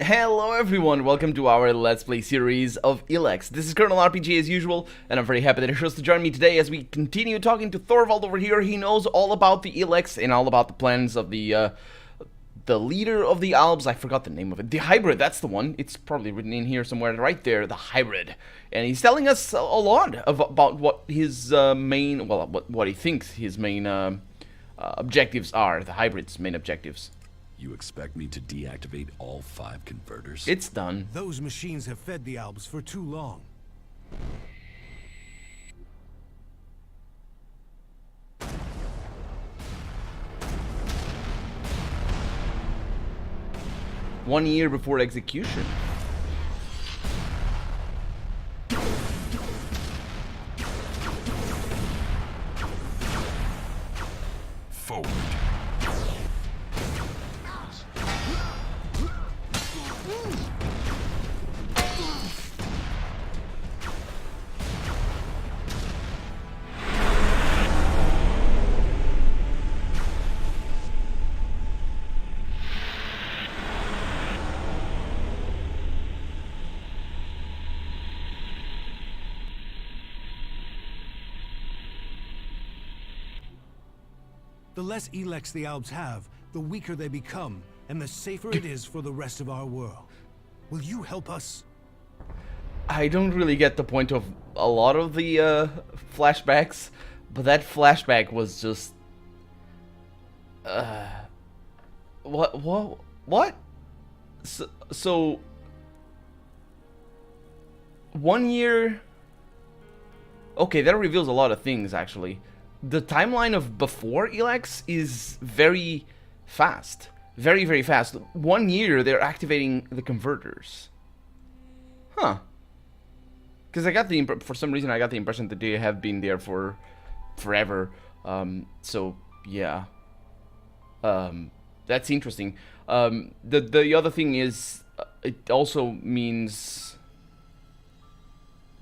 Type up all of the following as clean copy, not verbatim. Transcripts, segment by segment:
Hello everyone, welcome to our Let's Play series of ELEX. This is Colonel RPG as usual, and I'm very happy that he chose to join me today as we continue talking to Thorvald over here. He knows all about the ELEX and all about the plans of the leader of the Alps. I forgot the name of it. The Hybrid, that's the one. It's probably written in here somewhere, right there, the Hybrid. And he's telling us a lot about what his main, well, what he thinks his main objectives are, the Hybrid's main objectives. You expect me to deactivate all 5 converters? It's done. Those machines have fed the Alps for too long. One year before execution. Forward. The less ELEX the Alps have, the weaker they become, and the safer it is for the rest of our world. Will you help us? I don't really get the point of a lot of the flashbacks, but that flashback was just what? So 1 year. Okay, that reveals a lot of things actually. The timeline of before ELEX is very fast. Very, very fast. 1 year, they're activating the converters. Huh. Because I got the for some reason I got the impression that they have been there for forever. So yeah. That's interesting. The other thing is, it also means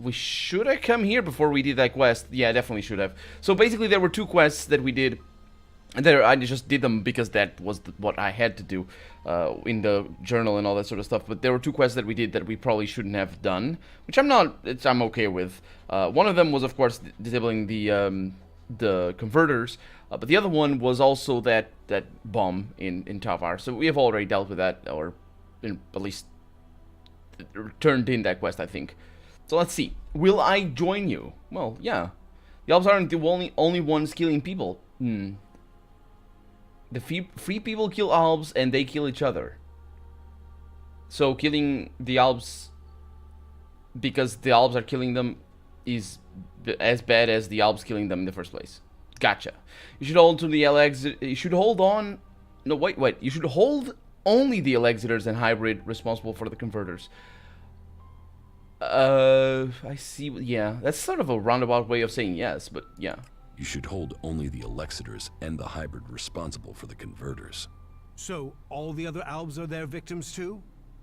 we should have come here before we did that quest. Yeah, definitely should have. So basically there were 2 quests that we did. And there, I just did them because that was what I had to do in the journal and all that sort of stuff. But there were 2 quests that we did that we probably shouldn't have done, which I'm okay with. One of them was, of course, disabling the converters, but the other one was also that bomb in Tavar. So we have already dealt with that, or at least turned in that quest, I think. So let's see. Will I join you? Well, yeah. The Alps aren't the only ones killing people. The free people kill Alps and they kill each other. So killing the Alps because the Alps are killing them is as bad as the Alps killing them in the first place. Gotcha. You should hold to the ELEX. You should hold on. No, wait. You should hold only the Elexitors and Hybrid responsible for the converters. I see. Yeah, that's sort of a roundabout way of saying yes, but yeah. You should hold only the Elexitors and the Hybrid responsible for the converters. So, all the other Alps are their victims too?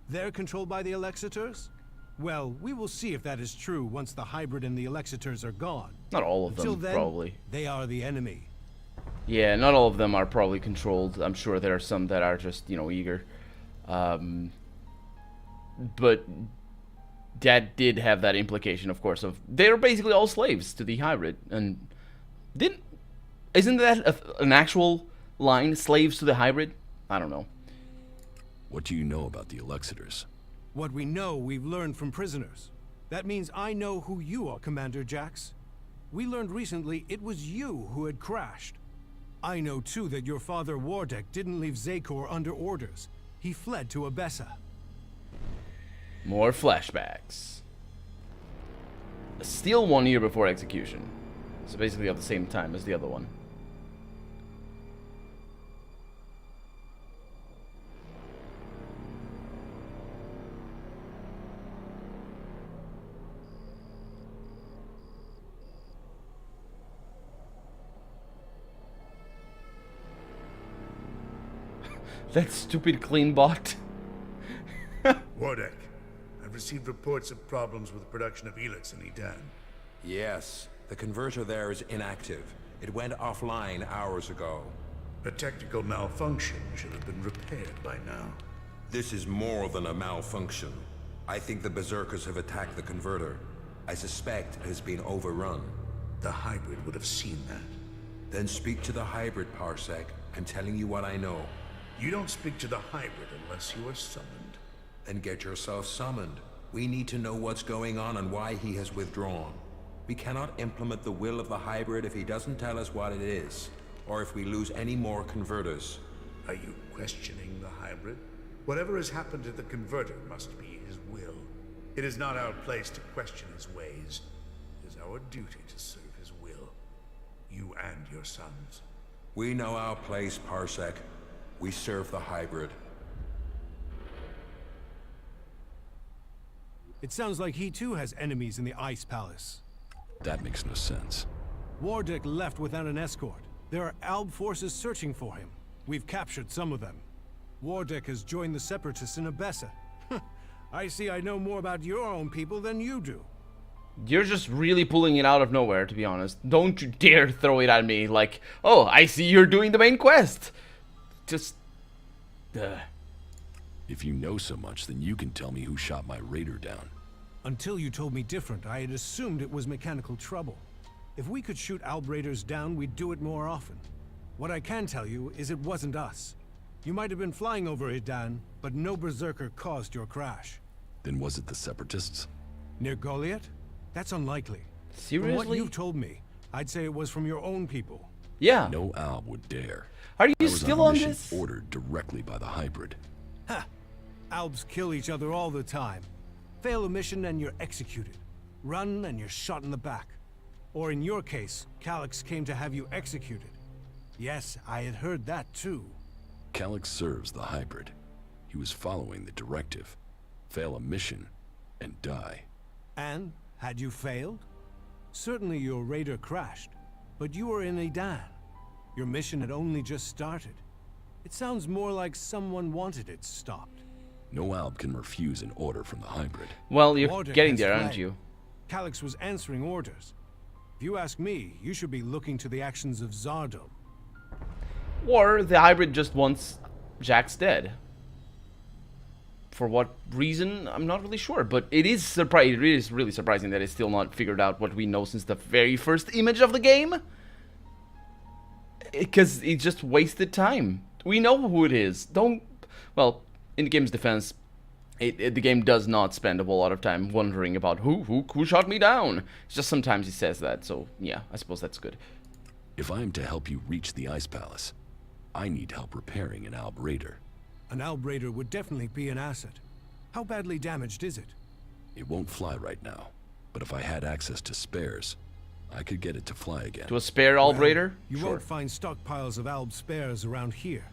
They're controlled by the Elexitors? Well, we will see if that is true once the Hybrid and the Elexitors are gone. Not all of them, Until then, probably. They are the enemy. Yeah, not all of them are probably controlled. I'm sure there are some that are just, eager. But that did have that implication, of course, of they're basically all slaves to the Hybrid. And isn't that an actual line? Slaves to the Hybrid? I don't know. What do you know about the Elexitors? What we know, we've learned from prisoners. That means I know who you are, Commander Jax. We learned recently it was you who had crashed. I know, too, that your father, Wardek, didn't leave Zakor under orders. He fled to Abessa. More flashbacks. Still 1 year before execution. So basically at the same time as the other one. That stupid clean bot. Wardek, I've received reports of problems with the production of ELEX in Edan. Yes, the converter there is inactive. It went offline hours ago. A technical malfunction should have been repaired by now. This is more than a malfunction. I think the Berserkers have attacked the converter. I suspect it has been overrun. The hybrid would have seen that. Then speak to the hybrid, Parsec. I'm telling you what I know. You don't speak to the hybrid unless you are summoned. Then get yourself summoned. We need to know what's going on and why he has withdrawn. We cannot implement the will of the hybrid if he doesn't tell us what it is, or if we lose any more converters. Are you questioning the hybrid? Whatever has happened to the converter must be his will. It is not our place to question his ways. It is our duty to serve his will. You and your sons. We know our place, Parsec. We serve the hybrid. It sounds like he too has enemies in the Ice Palace. That makes no sense. Wardeck left without an escort. There are Alb forces searching for him. We've captured some of them. Wardeck has joined the Separatists in Abessa. I see I know more about your own people than you do. You're just really pulling it out of nowhere, to be honest. Don't you dare throw it at me like, oh, I see you're doing the main quest. Just... If you know so much, then you can tell me who shot my raider down. Until you told me different, I had assumed it was mechanical trouble. If we could shoot Alb raiders down, we'd do it more often. What I can tell you is it wasn't us. You might have been flying over Idan, but no Berserker caused your crash. Then was it the Separatists? Near Goliath? That's unlikely. Seriously? From what you've told me, I'd say it was from your own people. Yeah. No Alb would dare. Are you I was still on a on mission this? ordered directly by the hybrid. Ha! Albs kill each other all the time. Fail a mission and you're executed. Run and you're shot in the back. Or in your case, Calyx came to have you executed. Yes, I had heard that too. Calyx serves the hybrid. He was following the directive. Fail a mission and die. And, had you failed? Certainly your raider crashed, but you were in Idan. Your mission had only just started. It sounds more like someone wanted it stopped. No Alb can refuse an order from the hybrid. Well, you're Wardeck getting has there, fled. aren't you? Calyx was answering orders. If you ask me, you should be looking to the actions of Zardom. Or the hybrid just wants Jax dead. For what reason, I'm not really sure. But it is really surprising that it's still not figured out what we know since the very first image of the game. Because it just wasted time. We know who it is. Well, in the game's defense, the game does not spend a whole lot of time wondering about who shot me down. It's just sometimes he says that, so yeah, I suppose that's good. If I am to help you reach the Ice Palace, I need help repairing an Alb raider. An Alb raider would definitely be an asset. How badly damaged is it? It won't fly right now, but if I had access to spares, I could get it to fly again. To a spare Alb raider? You Sure. won't find stockpiles of Alb spares around here.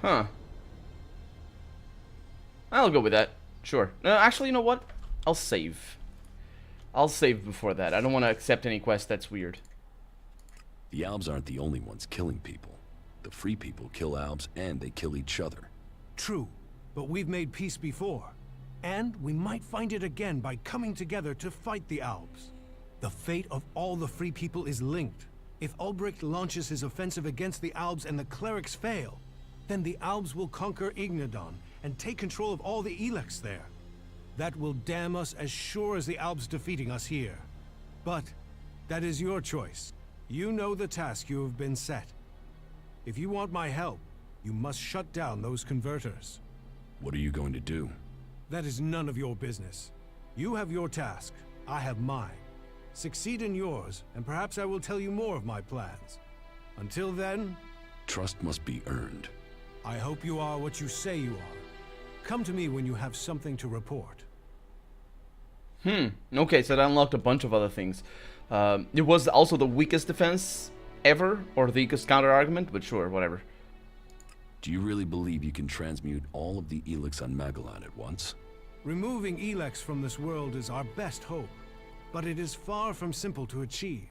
Huh. I'll go with that. Sure. Actually, you know what? I'll save. I'll save before that. I don't want to accept any quest that's weird. The Albs aren't the only ones killing people. The free people kill Albs and they kill each other. True, but we've made peace before. And we might find it again by coming together to fight the Albs. The fate of all the free people is linked. If Ulbricht launches his offensive against the Albs and the clerics fail, then the Albs will conquer Ignadon and take control of all the ELEX there. That will damn us as sure as the Albs defeating us here. But that is your choice. You know the task you have been set. If you want my help, you must shut down those converters. What are you going to do? That is none of your business. You have your task, I have mine. Succeed in yours, and perhaps I will tell you more of my plans. Until then, Trust must be earned. I hope you are what you say you are. Come to me when you have something to report. Okay, so that unlocked a bunch of other things. It was also the weakest defense ever, or the weakest counter-argument, but sure, whatever. Do you really believe you can transmute all of the ELEX on Magellan at once? Removing ELEX from this world is our best hope, but it is far from simple to achieve.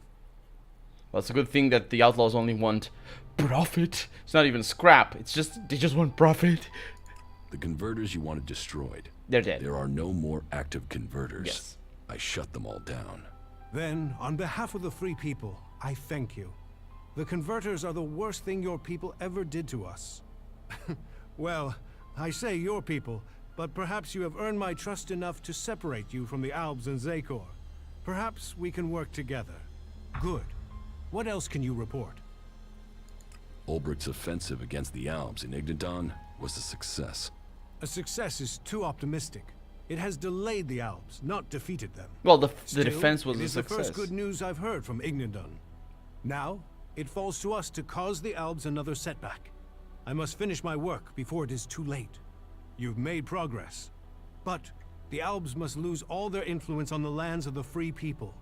Well, it's a good thing that the outlaws only want profit. It's not even scrap. It's just, they just want profit. The converters you wanted destroyed. They're dead. There are no more active converters. Yes. I shut them all down. Then, on behalf of the free people, I thank you. The converters are the worst thing your people ever did to us. Well, I say your people, but perhaps you have earned my trust enough to separate you from the Albs and Zakor. Perhaps we can work together. Good. What else can you report? Ulbricht's offensive against the Alps in Ignadon was a success. A success is too optimistic. It has delayed the Albs, not defeated them. Well, the Still, defense was it a is success. the first good news I've heard from Ignadon. Now, it falls to us to cause the Albs another setback. I must finish my work before it is too late. You've made progress. But the Albs must lose all their influence on the lands of the free people.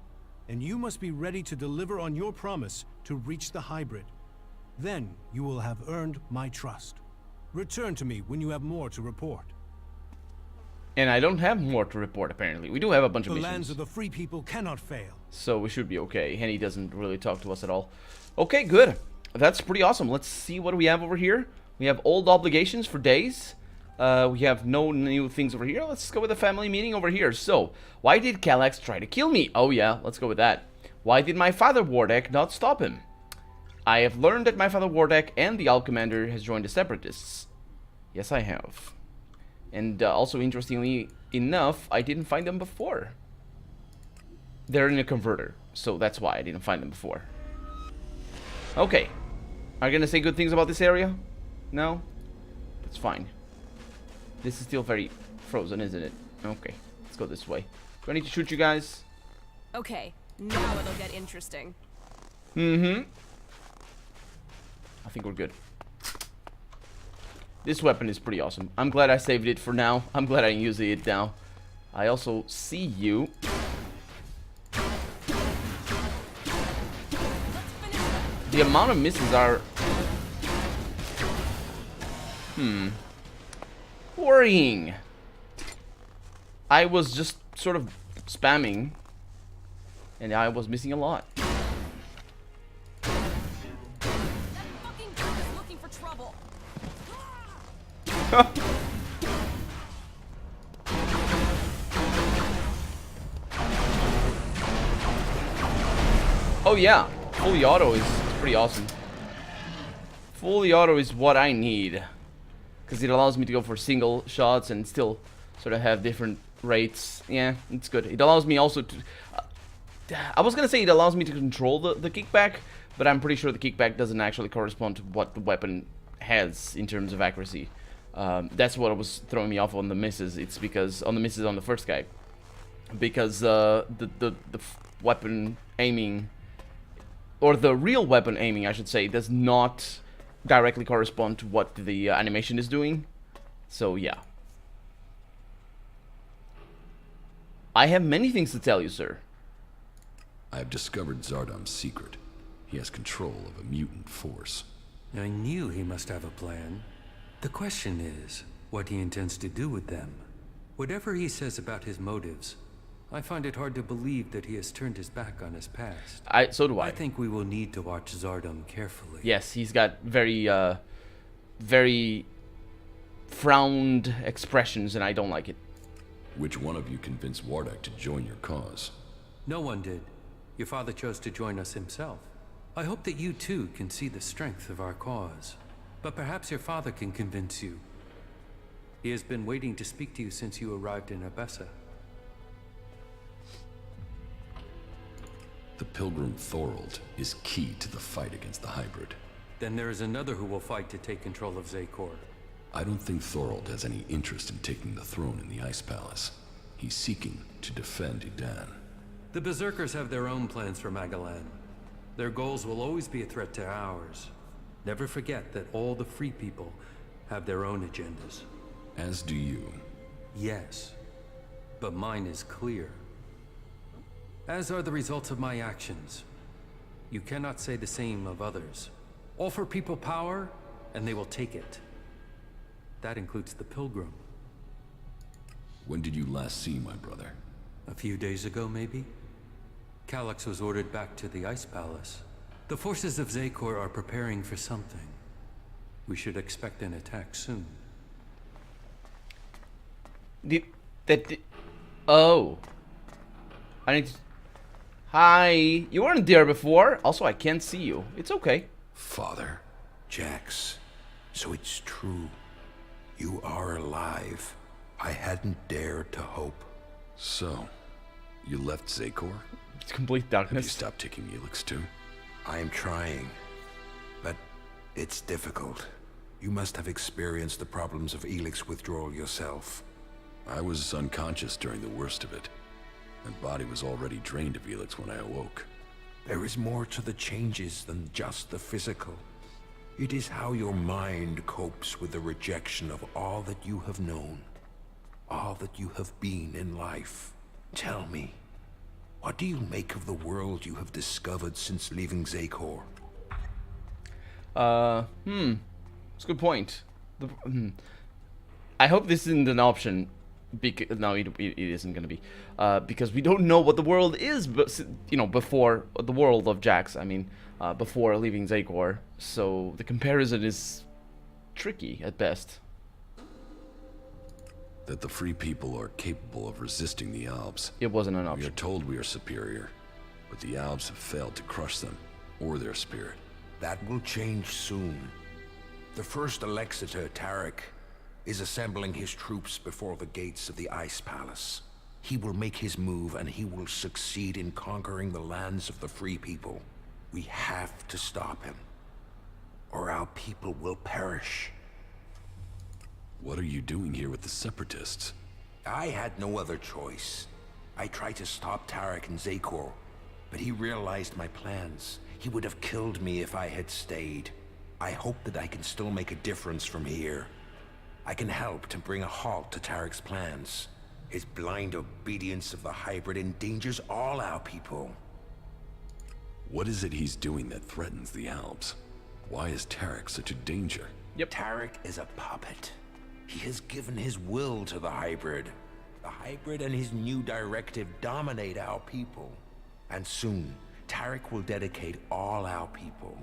And you must be ready to deliver on your promise to reach the hybrid. Then you will have earned my trust. Return to me when you have more to report. And I don't have more to report, apparently. We do have a bunch of The missions. lands of the free people cannot fail. So we should be okay. Henny doesn't really talk to us at all. Okay, good. That's pretty awesome. Let's see what we have over here. We have old obligations for days. We have no new things over here. Let's go with a family meeting over here. So, why did Calax try to kill me? Oh yeah, let's go with that. Why did my father Wardek not stop him? I have learned that my father Wardek and the Alp Commander has joined the Separatists. Yes, I have. And also, interestingly enough, I didn't find them before. They're in a converter, so that's why I didn't find them before. Okay. Are you gonna say good things about this area? No? That's fine. This is still very frozen, isn't it? Okay, let's go this way. Do I need to shoot you guys? Okay, now it'll get interesting. Mm-hmm. I think we're good. This weapon is pretty awesome. I'm glad I saved it for now. I'm glad I use it now. I also see you. The amount of misses are... worrying. I was just sort of spamming, and I was missing a lot. That fucking dog is looking for trouble. Oh yeah, fully auto is pretty awesome. Fully auto is what I need, because it allows me to go for single shots and still sort of have different rates. Yeah, it's good. It allows me also to... I was gonna say it allows me to control the kickback, but I'm pretty sure the kickback doesn't actually correspond to what the weapon has in terms of accuracy. That's what was throwing me off on the misses. It's because on the misses on the first guy, because the weapon aiming, or the real weapon aiming, I should say, does not directly correspond to what the animation is doing. So yeah. I have many things to tell you, sir. I have discovered Zardom's secret. He has control of a mutant force. I knew he must have a plan. The question is, what he intends to do with them. Whatever he says about his motives, I find it hard to believe that he has turned his back on his past. So do I. I think we will need to watch Zardom carefully. Yes, he's got very, very frowned expressions, and I don't like it. Which one of you convinced Wardek to join your cause? No one did. Your father chose to join us himself. I hope that you too can see the strength of our cause. But perhaps your father can convince you. He has been waiting to speak to you since you arrived in Abessa. The Pilgrim Thorold is key to the fight against the hybrid. Then there is another who will fight to take control of Zakor. I don't think Thorold has any interest in taking the throne in the Ice Palace. He's seeking to defend Edan. The Berserkers have their own plans for Magalan. Their goals will always be a threat to ours. Never forget that all the free people have their own agendas. As do you. Yes, but mine is clear. As are the results of my actions. You cannot say the same of others. Offer people power, and they will take it. That includes the Pilgrim. When did you last see my brother? A few days ago, maybe? Calax was ordered back to the Ice Palace. The forces of Zakor are preparing for something. We should expect an attack soon. Oh. I need to... Hi. You weren't there before. Also, I can't see you. It's okay. Father, Jax, So it's true. You are alive. I hadn't dared to hope. So, you left Zakor? It's complete Have you darkness. stopped taking ELEX too? I am trying, but it's difficult. You must have experienced the problems of ELEX withdrawal yourself. I was unconscious during the worst of it. My body was already drained of ELEX when I awoke. There is more to the changes than just the physical. It is how your mind copes with the rejection of all that you have known, all that you have been in life. Tell me, what do you make of the world you have discovered since leaving Zakor? It's a good point. I hope this isn't an option. No, it isn't going to be. Because we don't know what the world is, but, you know, before the world of Jax. I mean, before leaving Zakor. So the comparison is tricky at best. That the free people are capable of resisting the Albs. It wasn't an We are option. told we are superior, but the Albs have failed to crush them, or their spirit. That will change soon. The first Alexitor, Tarek, is assembling his troops before the gates of the Ice Palace. He will make his move, and he will succeed in conquering the lands of the free people. We have to stop him, or our people will perish. What are you doing here with the Separatists? I had no other choice. I tried to stop Tarek and Zakor, but he realized my plans. He would have killed me if I had stayed. I hope that I can still make a difference from here. I can help to bring a halt to Tarek's plans. His blind obedience of the hybrid endangers all our people. What is it he's doing that threatens the Albs? Why is Tarek such a danger? Yep. Tarek is a puppet. He has given his will to the hybrid. The hybrid and his new directive dominate our people. And soon, Tarek will dedicate all our people,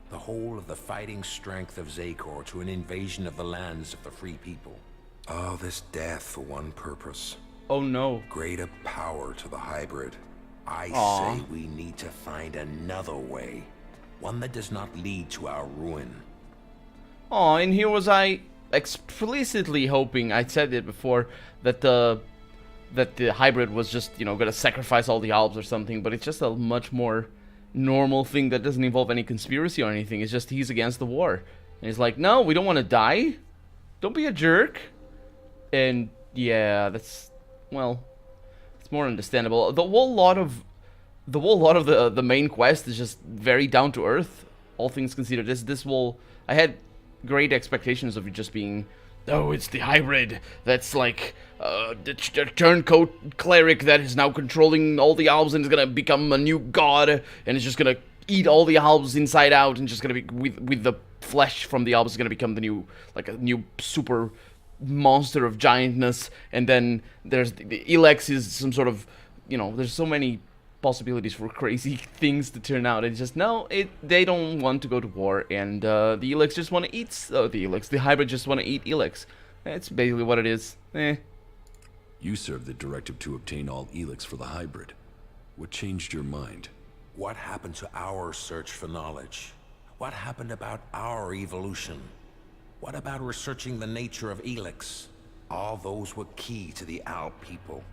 the whole of the fighting strength of Zakor, to an invasion of the lands of the free people. All this death for one purpose. Oh no. Greater power to the hybrid. I Aw. say we need to find another way. One that does not lead to our ruin. Oh, and here was I explicitly hoping, I said it before, that the hybrid was just, you know, gonna sacrifice all the Albs or something, but it's just a much more normal thing that doesn't involve any conspiracy or anything. It's just he's against the war. And he's like, no, we don't want to die. Don't be a jerk. And yeah, that's, well, it's more understandable. The whole lot of the main quest is just very down to earth, all things considered. I had great expectations of it just being, oh, it's the hybrid that's like the turncoat cleric that is now controlling all the Albs and is gonna become a new god and is just gonna eat all the Albs inside out and just gonna be with the flesh from the Albs is gonna become the new, like a new super monster of giantness. And then there's the ELEX is some sort of, you know, there's so many possibilities for crazy things to turn out. It's just, no, they don't want to go to war, and the ELEX just want to eat, the hybrid just want to eat ELEX. That's basically what it is. You served the directive to obtain all ELEX for the hybrid. What changed your mind? What happened to our search for knowledge? What happened about our evolution? What about researching the nature of ELEX? All those were key to the Alb people,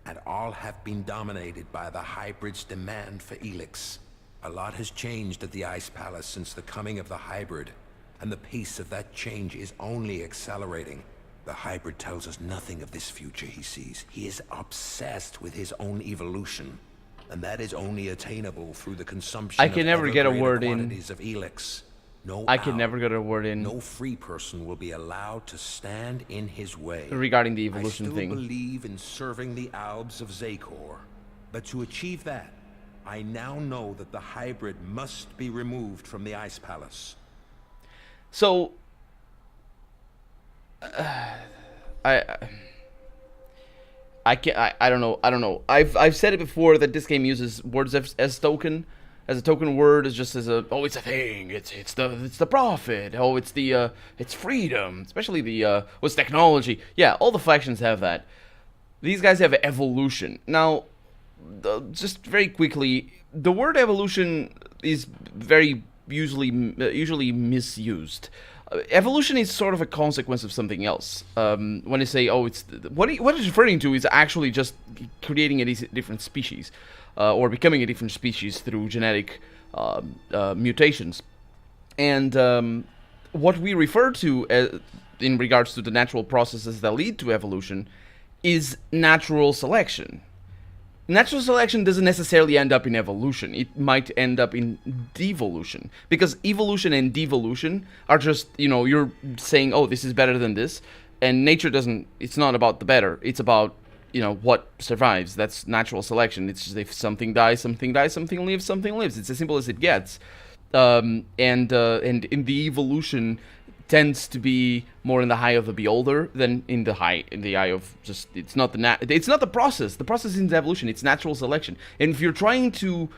and all have been dominated by the hybrid's demand for ELEX. A lot has changed at the Ice Palace since the coming of the hybrid, and the pace of that change is only accelerating. The hybrid tells us nothing of this future he sees. He is obsessed with his own evolution, and that is only attainable through the consumption I can never of get a ever greater word in. quantities of ELEX. No I can Alb, never get a word in no free person will be allowed to stand in his way. regarding the evolution I still thing. believe in serving the Albs of Zakor, but to achieve that, I now know that the hybrid must be removed from the Ice Palace. So, I don't know. I've said it before that this game uses words as token. As a token word, is just as a, oh, it's a thing, it's the profit, oh, it's freedom, especially the what's technology. Yeah, all the factions have that. These guys have evolution. Now, just very quickly, the word evolution is very usually misused. evolution is sort of a consequence of something else. When they say, "Oh, it's what it's referring to is actually just creating a different species, or becoming a different species through genetic mutations." And what we refer to in regards to the natural processes that lead to evolution is natural selection. Natural selection doesn't necessarily end up in evolution. It might end up in devolution. Because evolution and devolution are just, you're saying, oh, this is better than this. And nature doesn't, it's not about the better. It's about, what survives. That's natural selection. It's just if something dies, something lives, something lives. It's as simple as it gets. And in the evolution tends to be more in the eye of the beholder than in the eye of just it's not the process. The process isn't evolution, it's natural selection. And if you're trying to,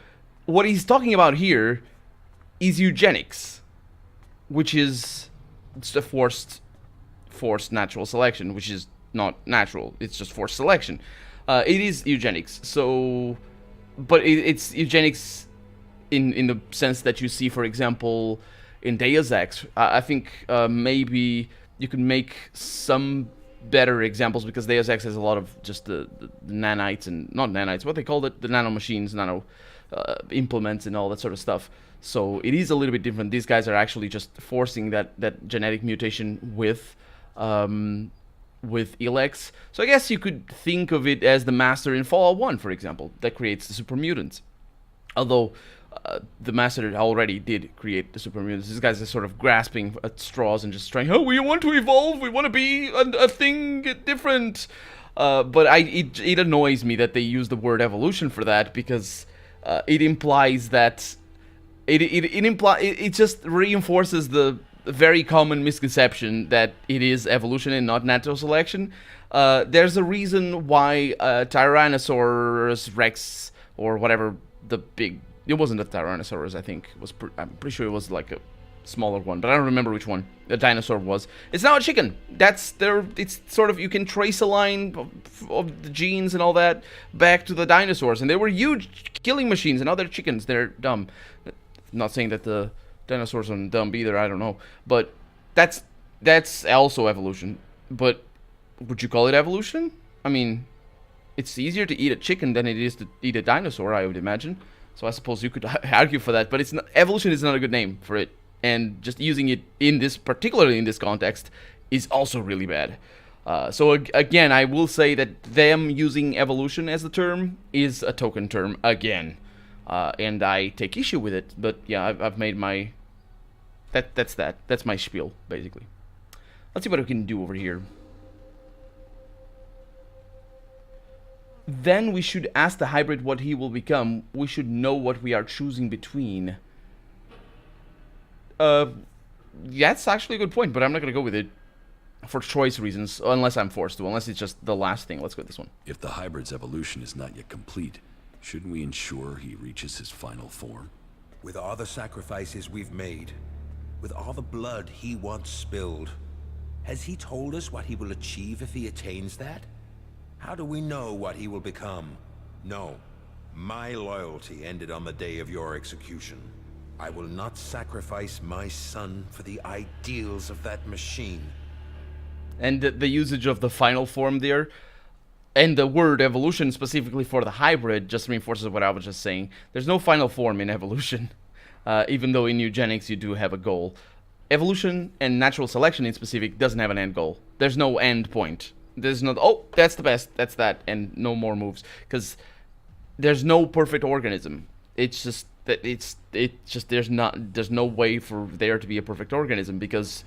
what he's talking about here is eugenics, which is it's a forced natural selection, which is not natural, it's just forced selection. It is eugenics. So but it's eugenics in the sense that you see, for example, in Deus Ex. I think maybe you could make some better examples, because Deus Ex has a lot of just the nanites, and not nanites, what they call it, the nano machines, nano implements and all that sort of stuff. So it is a little bit different. These guys are actually just forcing that genetic mutation with ELEX. So I guess you could think of it as the Master in Fallout 1, for example, that creates the super mutants. Although the Master already did create the super mutants. These guys are sort of grasping at straws and just trying, oh, we want to evolve, we want to be a thing different. But it annoys me that they use the word evolution for that, because it implies that it just reinforces the very common misconception that it is evolution and not natural selection. There's a reason why Tyrannosaurus Rex, or whatever the big, it wasn't a Tyrannosaurus, I think. I'm pretty sure it was like a smaller one, but I don't remember which one the dinosaur was. It's now a chicken. It's sort of, you can trace a line of the genes and all that back to the dinosaurs, and they were huge killing machines, and now they're chickens. They're dumb. Not saying that the dinosaurs are dumb either, I don't know. But that's also evolution. But would you call it evolution? I mean, it's easier to eat a chicken than it is to eat a dinosaur, I would imagine. So I suppose you could argue for that, but evolution is not a good name for it. And just using it particularly in this context, is also really bad. So again, I will say that them using evolution as the term is a token term again. And I take issue with it, but yeah, I've made my... That's my spiel, basically. Let's see what we can do over here. Then we should ask the hybrid what he will become. We should know what we are choosing between. That's actually a good point, but I'm not going to go with it for choice reasons, unless I'm forced to, unless it's just the last thing. Let's go with this one. If the hybrid's evolution is not yet complete, shouldn't we ensure he reaches his final form? With all the sacrifices we've made, with all the blood he once spilled, has he told us what he will achieve if he attains that? How do we know what he will become? No. My loyalty ended on the day of your execution. I will not sacrifice my son for the ideals of that machine. And the usage of the final form there, and the word evolution specifically for the hybrid, just reinforces what I was just saying. There's no final form in evolution, even though in eugenics you do have a goal. Evolution and natural selection in specific doesn't have an end goal. There's no end point. There's no, oh, that's the best, that's that, and no more moves, because there's no perfect organism. It's just that there's no way for there to be a perfect organism, because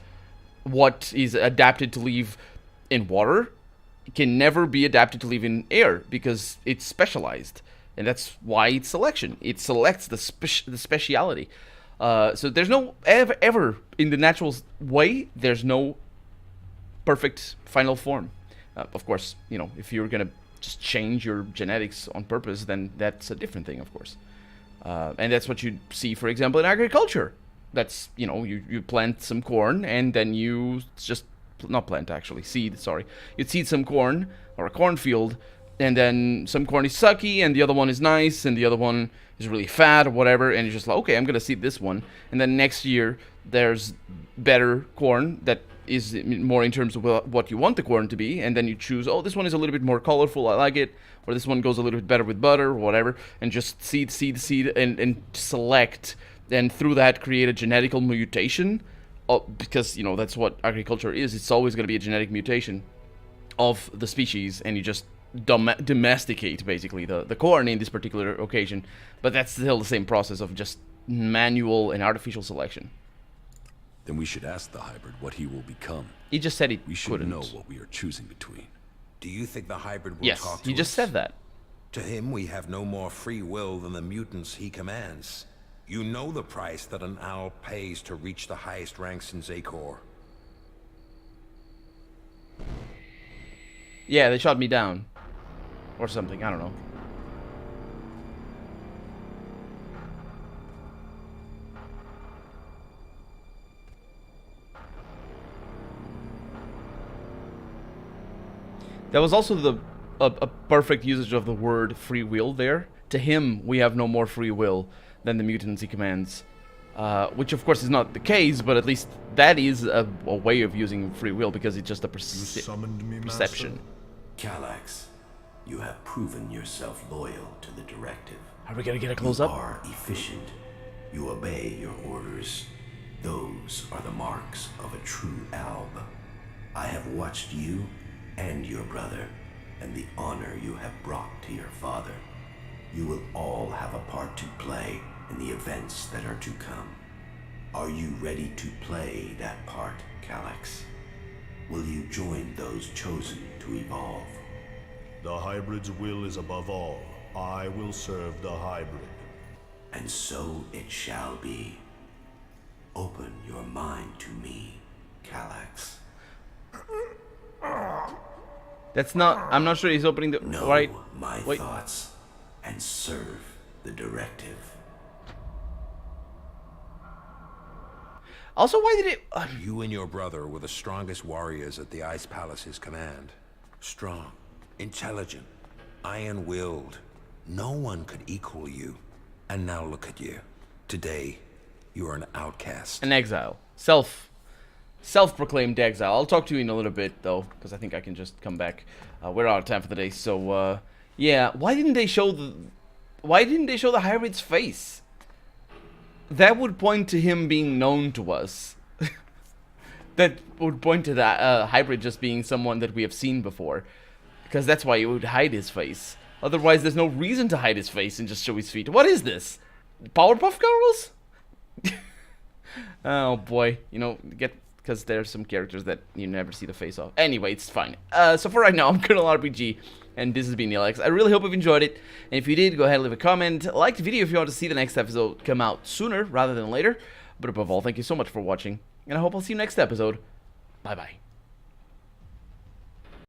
what is adapted to live in water can never be adapted to live in air, because it's specialized, and that's why it's selection. It selects the speciality. So there's no ever in the natural way. There's no perfect final form. Of course, if you're gonna just change your genetics on purpose, then that's a different thing, of course. And that's what you see, for example, in agriculture. That's, you plant some corn, and then you just, not plant actually, seed, sorry. You'd seed some corn, or a cornfield, and then some corn is sucky, and the other one is nice, and the other one is really fat or whatever, and you're just like, okay, I'm gonna seed this one, and then next year there's better corn that is more in terms of what you want the corn to be, and then you choose, oh, this one is a little bit more colorful, I like it, or this one goes a little bit better with butter, or whatever, and just seed, and select, and through that create a genetical mutation, because, you know, that's what agriculture is. It's always going to be a genetic mutation of the species, and you just domesticate, basically, the corn in this particular occasion, but that's still the same process of just manual and artificial selection. Then we should ask the hybrid what he will become. He just said he We should couldn't. know what we are choosing between. Do you think the hybrid will Yes, talk to he just us? said that. To him, we have no more free will than the mutants he commands. You know the price that an owl pays to reach the highest ranks in Zakor. Yeah, they shot me down. Or something, I don't know. That was also a perfect usage of the word free will there. To him, we have no more free will than the mutants he commands. Which of course is not the case, but at least that is a way of using free will, because it's just a summoned me, perception. Calax, you have proven yourself loyal to the directive. Are we gonna get a You close-up? are efficient. You obey your orders. Those are the marks of a true alb. I have watched you and your brother, and the honor you have brought to your father. You will all have a part to play in the events that are to come. Are you ready to play that part, Calax? Will you join those chosen to evolve? The hybrid's will is above all. I will serve the hybrid. And so it shall be. Open your mind to me, Calax. That's not... I'm not sure he's opening the... Know right? my Wait. thoughts and serve the directive. Also, why did it... You and your brother were the strongest warriors at the Ice Palace's command. Strong, intelligent, iron-willed. No one could equal you. And now look at you. Today, you are an outcast. An exile. Self-proclaimed exile. I'll talk to you in a little bit, though, because I think I can just come back. We're out of time for the day, so, yeah. Why didn't they show the hybrid's face? That would point to him being known to us. That would point to that hybrid just being someone that we have seen before. Because that's why he would hide his face. Otherwise, there's no reason to hide his face and just show his feet. What is this? Powerpuff Girls? Oh boy, you know, because there's some characters that you never see the face of. Anyway, it's fine. So for right now, I'm Colonel RPG, and this has been ELEX. I really hope you've enjoyed it, and if you did, go ahead and leave a comment. Like the video if you want to see the next episode come out sooner rather than later. But above all, thank you so much for watching, and I hope I'll see you next episode. Bye-bye.